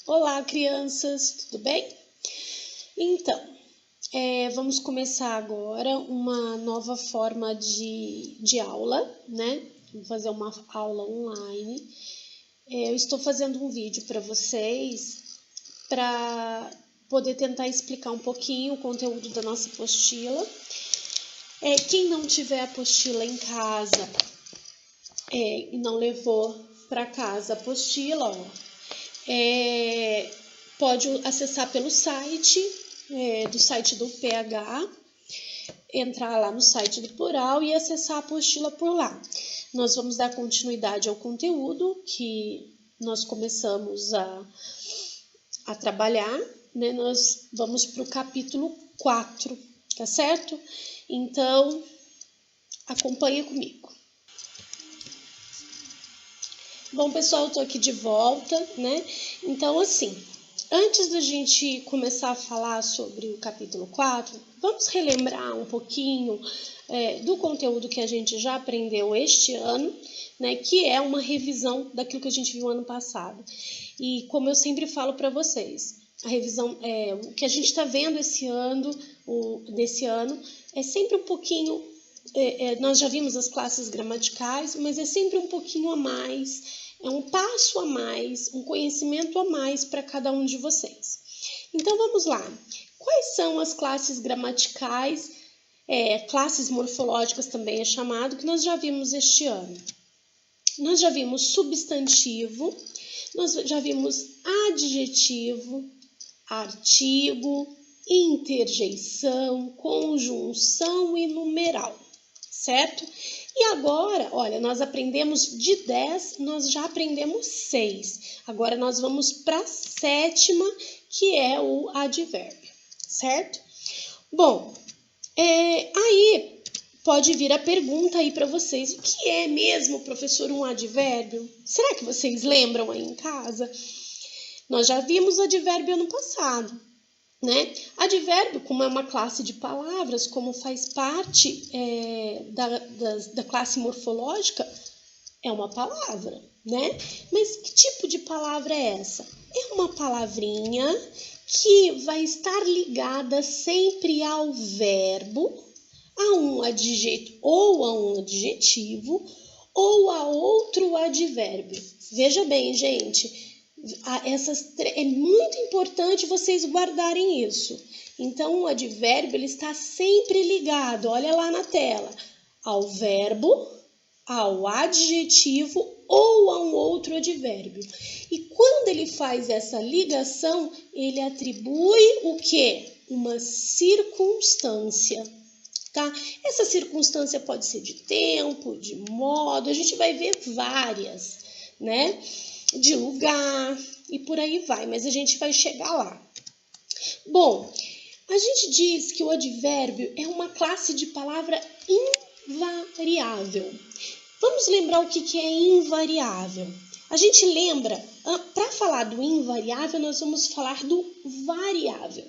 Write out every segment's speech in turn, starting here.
Olá, crianças, tudo bem? Então, vamos começar agora uma nova forma de aula, né? Vamos fazer uma aula online. Eu estou fazendo um vídeo para vocês para poder tentar explicar um pouquinho o conteúdo da nossa apostila. Quem não tiver apostila em casa e não levou para casa a apostila, pode acessar pelo site, do site do PH, entrar lá no site do Plural e acessar a apostila por lá. Nós vamos dar continuidade ao conteúdo que nós começamos a trabalhar, né? Nós vamos para o capítulo 4, tá certo? Então, acompanha comigo. Bom, pessoal, eu tô aqui de volta, né? Então, assim, antes da gente começar a falar sobre o capítulo 4, vamos relembrar um pouquinho do conteúdo que a gente já aprendeu este ano, né? Que é uma revisão daquilo que a gente viu ano passado. E como eu sempre falo para vocês, a revisão, o que a gente está vendo desse ano, é sempre um pouquinho. Nós já vimos as classes gramaticais, mas é sempre um pouquinho a mais, é um passo a mais, um conhecimento a mais para cada um de vocês. Então vamos lá. Quais são as classes gramaticais, classes morfológicas também é chamado, que nós já vimos este ano? Nós já vimos substantivo, nós já vimos adjetivo, artigo, interjeição, conjunção e numeral. Certo? E agora, olha, nós aprendemos de 10, nós já aprendemos 6. Agora nós vamos para a 7ª, que é o advérbio, certo? Bom, aí pode vir a pergunta aí para vocês, o que é mesmo, professor, um advérbio? Será que vocês lembram aí em casa? Nós já vimos advérbio ano passado. Né? Advérbio, como é uma classe de palavras, como faz parte da classe morfológica, é uma palavra, né? Mas que tipo de palavra é essa? É uma palavrinha que vai estar ligada sempre ao verbo, a um adjetivo ou a outro advérbio. Veja bem, gente. É muito importante vocês guardarem isso. Então, o advérbio ele está sempre ligado, olha lá na tela, ao verbo, ao adjetivo ou a um outro advérbio. E quando ele faz essa ligação, ele atribui o quê? Uma circunstância. Tá? Essa circunstância pode ser de tempo, de modo, a gente vai ver várias, né? De lugar e por aí vai, mas a gente vai chegar lá. Bom, a gente diz que o advérbio é uma classe de palavra invariável. Vamos lembrar o que é invariável. A gente lembra, para falar do invariável, nós vamos falar do variável.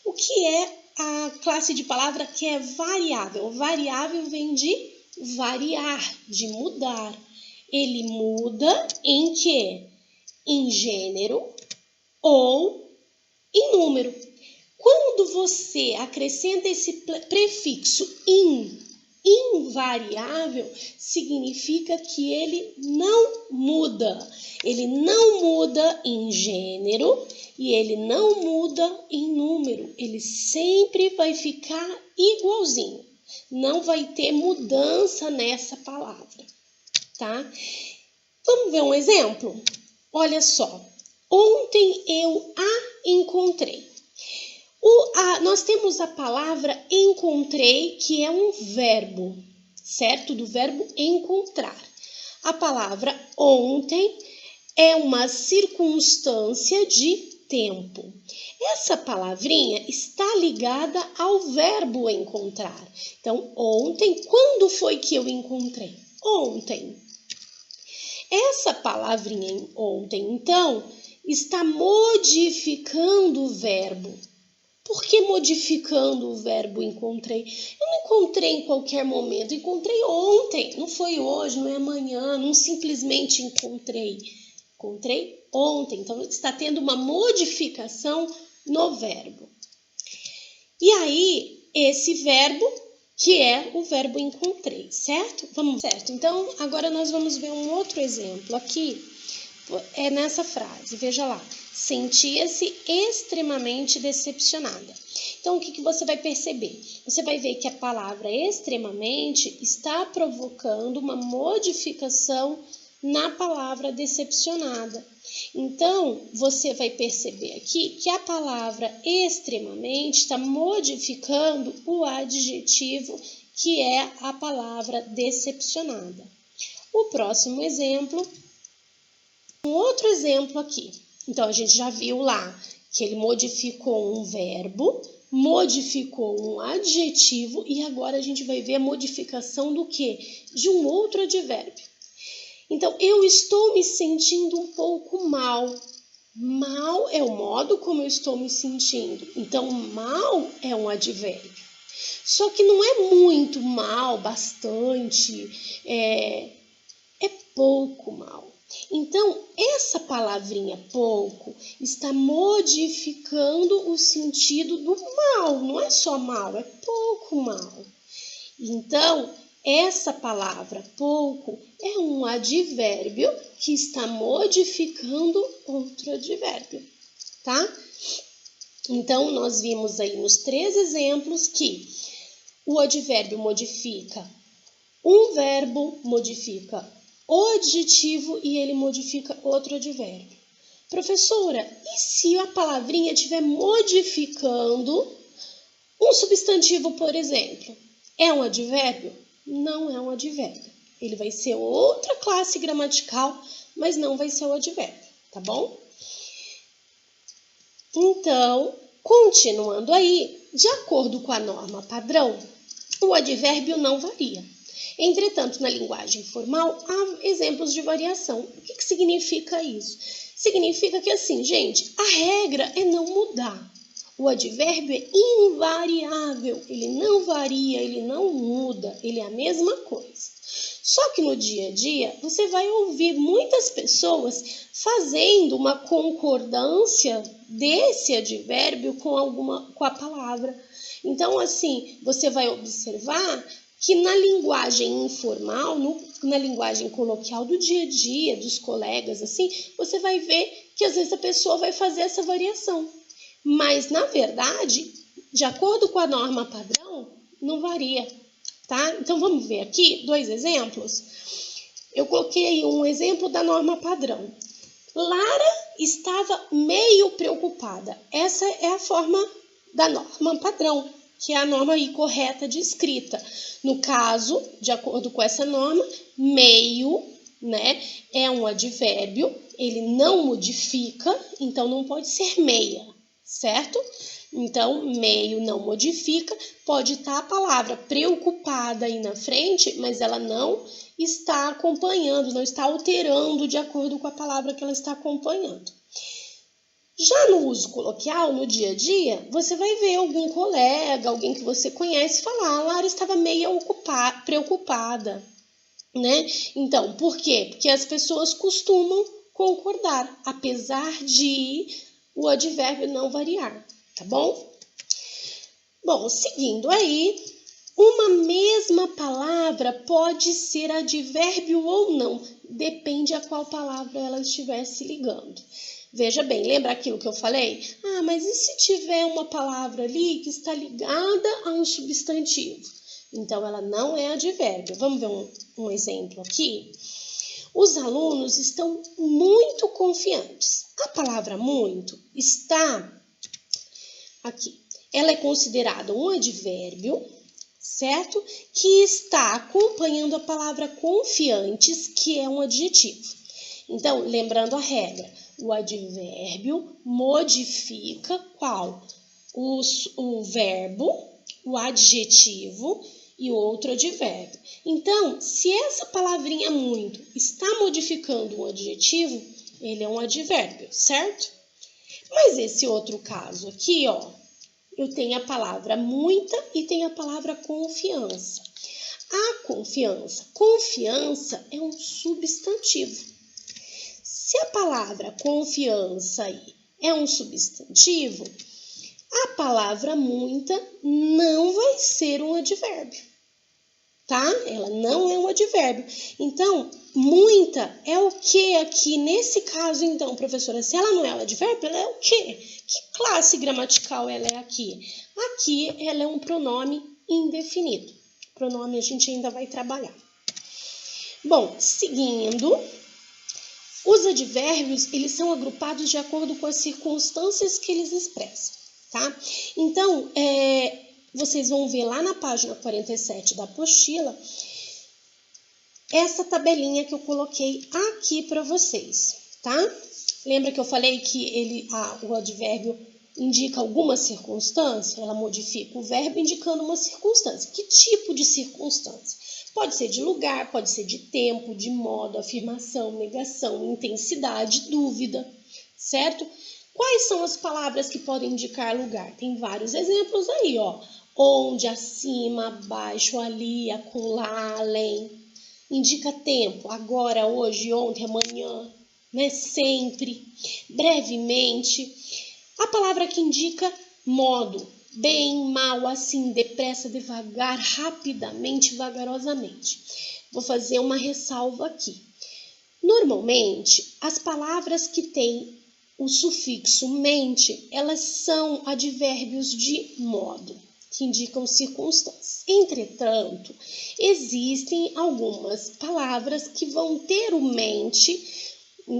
O que é a classe de palavra que é variável? Variável vem de variar, de mudar. Ele muda em quê? Em gênero ou em número. Quando você acrescenta esse prefixo invariável, significa que ele não muda. Ele não muda em gênero e ele não muda em número. Ele sempre vai ficar igualzinho. Não vai ter mudança nessa palavra. Tá? Vamos ver um exemplo? Olha só, ontem eu a encontrei. Nós temos a palavra encontrei, que é um verbo, certo? Do verbo encontrar. A palavra ontem é uma circunstância de tempo. Essa palavrinha está ligada ao verbo encontrar. Então, ontem, quando foi que eu encontrei? Ontem. Essa palavrinha ontem, então, está modificando o verbo. Por que modificando o verbo encontrei? Eu não encontrei em qualquer momento, encontrei ontem, não foi hoje, não é amanhã, não simplesmente encontrei. encontrei ontem. Então, está tendo uma modificação no verbo. E aí, esse verbo, que é o verbo encontrei, certo? Certo. Então, agora nós vamos ver um outro exemplo aqui. É nessa frase, veja lá. Sentia-se extremamente decepcionada. Então, o que você vai perceber? Você vai ver que a palavra extremamente está provocando uma modificação na palavra decepcionada. Então, você vai perceber aqui que a palavra extremamente está modificando o adjetivo que é a palavra decepcionada. O próximo exemplo, um outro exemplo aqui. Então, a gente já viu lá que ele modificou um verbo, modificou um adjetivo e agora a gente vai ver a modificação do quê? De um outro advérbio. Então, eu estou me sentindo um pouco mal. Mal é o modo como eu estou me sentindo. Então, mal é um advérbio. Só que não é muito mal, bastante, é pouco mal. Então, essa palavrinha pouco está modificando o sentido do mal. Não é só mal, é pouco mal. Então, essa palavra pouco é um advérbio que está modificando outro advérbio, tá? Então, nós vimos aí nos 3 exemplos que o advérbio modifica um verbo, modifica o adjetivo e ele modifica outro advérbio. Professora, e se a palavrinha estiver modificando um substantivo, por exemplo? É um advérbio? Não é um advérbio. Ele vai ser outra classe gramatical, mas não vai ser o advérbio, tá bom? Então, continuando aí, de acordo com a norma padrão, o advérbio não varia. Entretanto, na linguagem formal, há exemplos de variação. O que significa isso? Significa que, assim, gente, a regra é não mudar. O advérbio é invariável, ele não varia, ele não muda, ele é a mesma coisa. Só que no dia a dia, você vai ouvir muitas pessoas fazendo uma concordância desse advérbio com a palavra. Então, assim, você vai observar que na linguagem informal, na linguagem coloquial do dia a dia, dos colegas, assim, você vai ver que às vezes a pessoa vai fazer essa variação. Mas, na verdade, de acordo com a norma padrão, não varia, tá? Então, vamos ver aqui 2 exemplos. Eu coloquei aí um exemplo da norma padrão. Lara estava meio preocupada. Essa é a forma da norma padrão, que é a norma aí correta de escrita. No caso, de acordo com essa norma, meio, né, é um advérbio, ele não modifica, então não pode ser meia, certo? Então, meio não modifica, pode estar a palavra preocupada aí na frente, mas ela não está acompanhando, não está alterando de acordo com a palavra que ela está acompanhando. Já no uso coloquial, no dia a dia, você vai ver algum colega, alguém que você conhece falar, a Lara estava meio preocupada, né? Então, por quê? Porque as pessoas costumam concordar, apesar de o advérbio não variar, tá bom? Bom, seguindo aí, uma mesma palavra pode ser advérbio ou não, depende a qual palavra ela estiver se ligando. Veja bem, lembra aquilo que eu falei? Ah, mas e se tiver uma palavra ali que está ligada a um substantivo? Então, ela não é advérbio. Vamos ver um exemplo aqui? Os alunos estão muito confiantes. A palavra muito está aqui. Ela é considerada um advérbio, certo? Que está acompanhando a palavra confiantes, que é um adjetivo. Então, lembrando a regra, o advérbio modifica qual? O verbo, o adjetivo e o outro advérbio. Então, se essa palavrinha muito está modificando um adjetivo, ele é um advérbio, certo? Mas esse outro caso aqui, ó, eu tenho a palavra muita e tenho a palavra confiança. A confiança é um substantivo. Se a palavra confiança aí é um substantivo, a palavra muita não vai ser um advérbio, tá? Ela não é um advérbio. Então, muita é o que aqui? Nesse caso, então, professora, se ela não é um advérbio, ela é o quê? Que classe gramatical ela é aqui? Aqui ela é um pronome indefinido. Pronome a gente ainda vai trabalhar. Bom, seguindo, os advérbios, eles são agrupados de acordo com as circunstâncias que eles expressam, tá? Então, vocês vão ver lá na página 47 da apostila, essa tabelinha que eu coloquei aqui para vocês, tá? Lembra que eu falei que o advérbio indica alguma circunstância? Ela modifica o verbo indicando uma circunstância. Que tipo de circunstância? Pode ser de lugar, pode ser de tempo, de modo, afirmação, negação, intensidade, dúvida, certo? Quais são as palavras que podem indicar lugar? Tem vários exemplos aí, ó. Onde, acima, abaixo, ali, acolá, além. Indica tempo, agora, hoje, ontem, amanhã, né? Sempre, brevemente. A palavra que indica modo, bem, mal, assim, depressa, devagar, rapidamente, vagarosamente. Vou fazer uma ressalva aqui. Normalmente, as palavras que têm o sufixo mente, elas são advérbios de modo, que indicam circunstâncias. Entretanto, existem algumas palavras que vão ter o mente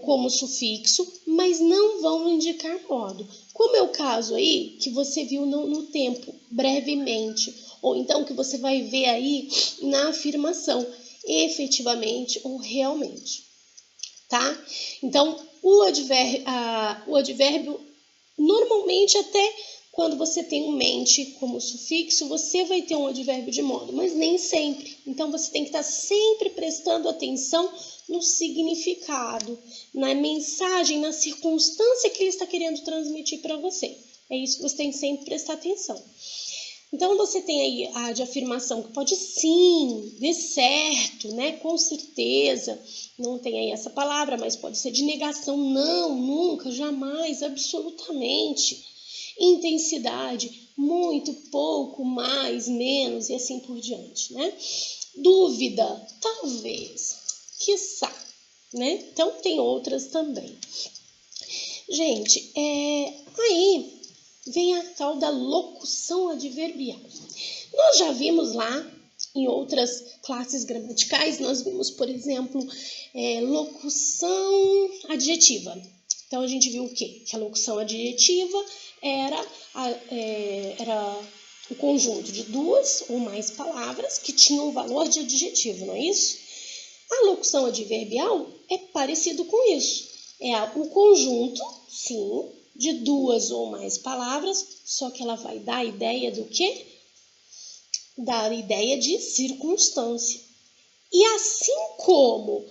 como sufixo, mas não vão indicar modo. Como é o caso aí que você viu no tempo, brevemente, ou então que você vai ver aí na afirmação, efetivamente ou realmente, tá? Então, o advérbio, normalmente até quando você tem um mente como sufixo, você vai ter um advérbio de modo, mas nem sempre. Então, você tem que estar sempre prestando atenção no significado, na mensagem, na circunstância que ele está querendo transmitir para você. É isso que você tem que sempre prestar atenção. Então, você tem aí a de afirmação que pode sim, de certo, né? Com certeza. Não tem aí essa palavra, mas pode ser de negação. Não, nunca, jamais, absolutamente. Intensidade, muito, pouco, mais, menos e assim por diante, né? Dúvida, talvez, quiçá, né? Então, tem outras também. Gente, aí vem a tal da locução adverbial. Nós já vimos lá em outras classes gramaticais, nós vimos, por exemplo, locução adjetiva. Então, a gente viu o quê? Que a locução adjetiva era o conjunto de duas ou mais palavras que tinham o valor de adjetivo, não é isso? A locução adverbial é parecido com isso. É o conjunto, sim, de duas ou mais palavras, só que ela vai dar a ideia do quê? Dar a ideia de circunstância. E assim como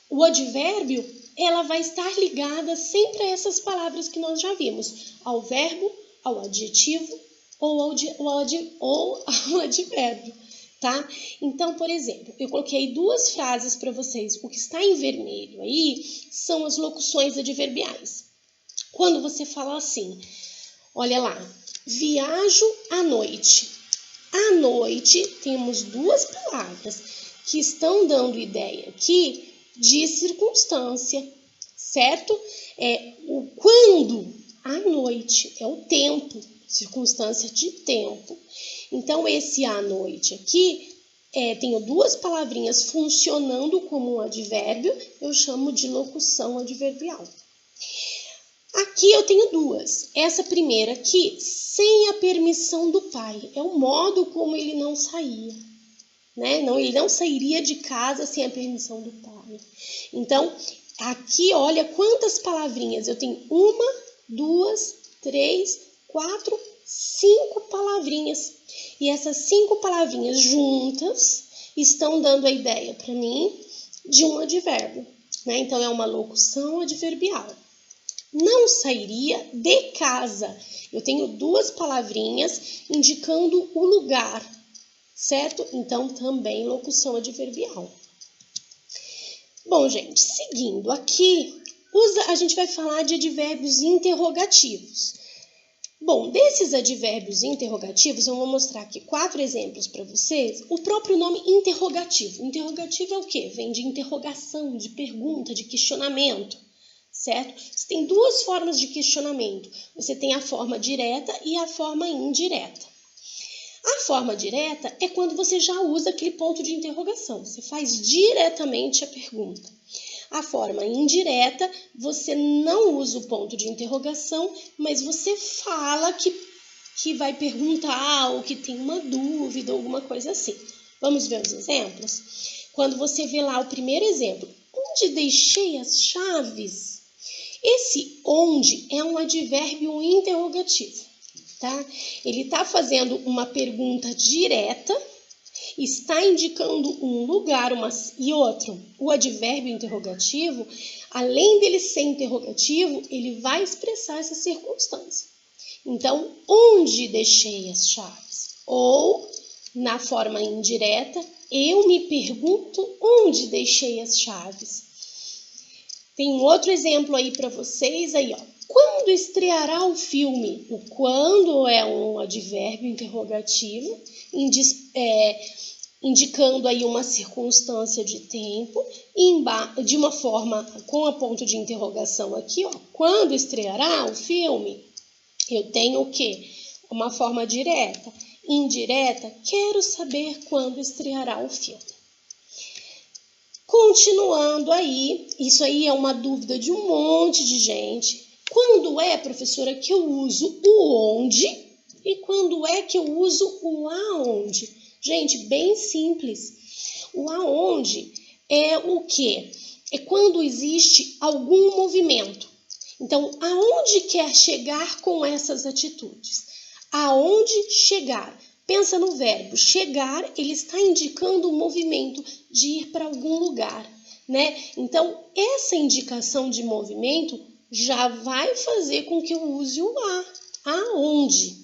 o advérbio, ela vai estar ligada sempre a essas palavras que nós já vimos, ao verbo, ao adjetivo ou ao advérbio, tá? Então, por exemplo, eu coloquei duas frases para vocês. O que está em vermelho aí são as locuções adverbiais. Quando você fala assim, olha lá, viajo à noite. À noite, temos duas palavras que estão dando ideia aqui de circunstância, certo? O quando, à noite, é o tempo, circunstância de tempo. Então, esse à noite aqui, tenho duas palavrinhas funcionando como um advérbio, eu chamo de locução adverbial. Aqui eu tenho duas. Essa primeira aqui, sem a permissão do pai, é o modo como ele não saía, né? Ele não sairia de casa sem a permissão do pai. Então, aqui, olha quantas palavrinhas. Eu tenho 1, 2, 3, 4, 5 palavrinhas. E essas 5 palavrinhas juntas estão dando a ideia para mim de um advérbio, né? Então, é uma locução adverbial. Não sairia de casa. Eu tenho duas palavrinhas indicando o lugar, certo? Então, também locução adverbial. Bom, gente, seguindo aqui, a gente vai falar de advérbios interrogativos. Bom, desses advérbios interrogativos, eu vou mostrar aqui 4 exemplos para vocês. O próprio nome interrogativo. Interrogativo é o quê? Vem de interrogação, de pergunta, de questionamento, certo? Você tem 2 formas de questionamento. Você tem a forma direta e a forma indireta. A forma direta é quando você já usa aquele ponto de interrogação. Você faz diretamente a pergunta. A forma indireta, você não usa o ponto de interrogação, mas você fala que vai perguntar ou que tem uma dúvida, alguma coisa assim. Vamos ver os exemplos? Quando você vê lá o primeiro exemplo, onde deixei as chaves? Esse onde é um advérbio interrogativo, tá? Ele está fazendo uma pergunta direta, está indicando um lugar e outro. O advérbio interrogativo, além dele ser interrogativo, ele vai expressar essa circunstância. Então, onde deixei as chaves? Ou, na forma indireta, eu me pergunto onde deixei as chaves. Tem um outro exemplo aí para vocês aí, ó. Quando estreará o filme? O quando é um advérbio interrogativo, indicando aí uma circunstância de tempo, de uma forma com a ponto de interrogação aqui, ó. Quando estreará o filme? Eu tenho o quê? Uma forma direta. Indireta, quero saber quando estreará o filme. Continuando aí, isso aí é uma dúvida de um monte de gente. Quando é, professora, que eu uso o onde e quando é que eu uso o aonde? Gente, bem simples. O aonde é o quê? É quando existe algum movimento. Então, aonde quer chegar com essas atitudes? Aonde chegar? Pensa no verbo chegar, ele está indicando o movimento de ir para algum lugar, né? Então, essa indicação de movimento já vai fazer com que eu use o aonde.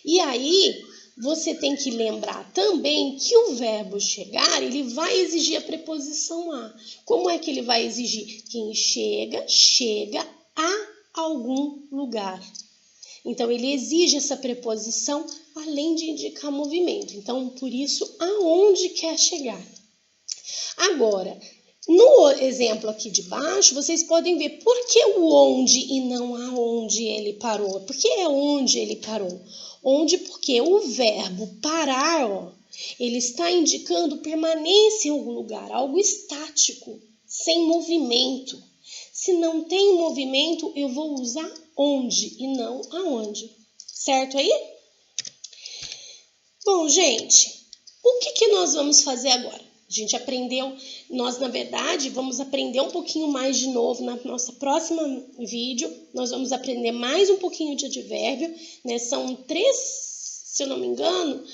E aí, você tem que lembrar também que o verbo chegar, ele vai exigir a preposição a. Como é que ele vai exigir? Quem chega, chega a algum lugar. Então, ele exige essa preposição além de indicar movimento. Então, por isso, aonde quer chegar. Agora, no exemplo aqui de baixo, vocês podem ver por que o onde e não aonde ele parou. Por que é onde ele parou? Onde porque o verbo parar, ó, ele está indicando permanência em algum lugar, algo estático, sem movimento. Se não tem movimento, eu vou usar onde e não aonde. Certo aí? Bom, gente, o que nós vamos fazer agora? A gente aprendeu, nós na verdade vamos aprender um pouquinho mais de novo na nossa próxima vídeo. Nós vamos aprender mais um pouquinho de advérbio, né? São 3, se eu não me engano,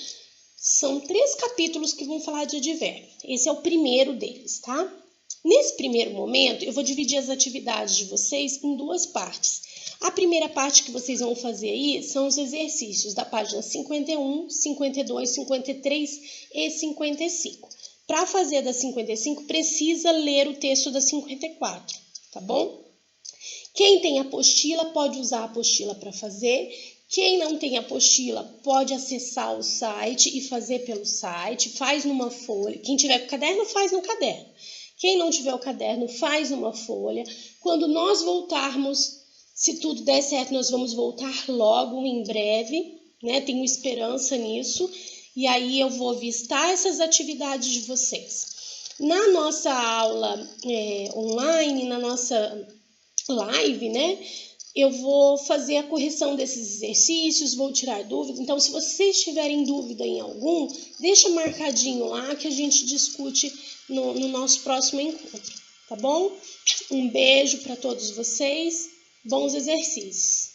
são 3 capítulos que vão falar de advérbio. Esse é o primeiro deles, tá? Nesse primeiro momento, eu vou dividir as atividades de vocês em 2 partes. A primeira parte que vocês vão fazer aí são os exercícios da página 51, 52, 53 e 55. Para fazer da 55, precisa ler o texto da 54, tá bom? Quem tem apostila pode usar a apostila para fazer. Quem não tem apostila pode acessar o site e fazer pelo site, faz numa folha. Quem tiver caderno, faz no caderno. Quem não tiver o caderno, faz numa folha. Quando nós voltarmos, se tudo der certo, nós vamos voltar logo, em breve, né? Tenho esperança nisso. E aí eu vou vistar essas atividades de vocês. Na nossa aula online, na nossa live, né? Eu vou fazer a correção desses exercícios, vou tirar dúvidas. Então, se vocês tiverem dúvida em algum, deixa marcadinho lá que a gente discute no nosso próximo encontro, tá bom? Um beijo para todos vocês, bons exercícios!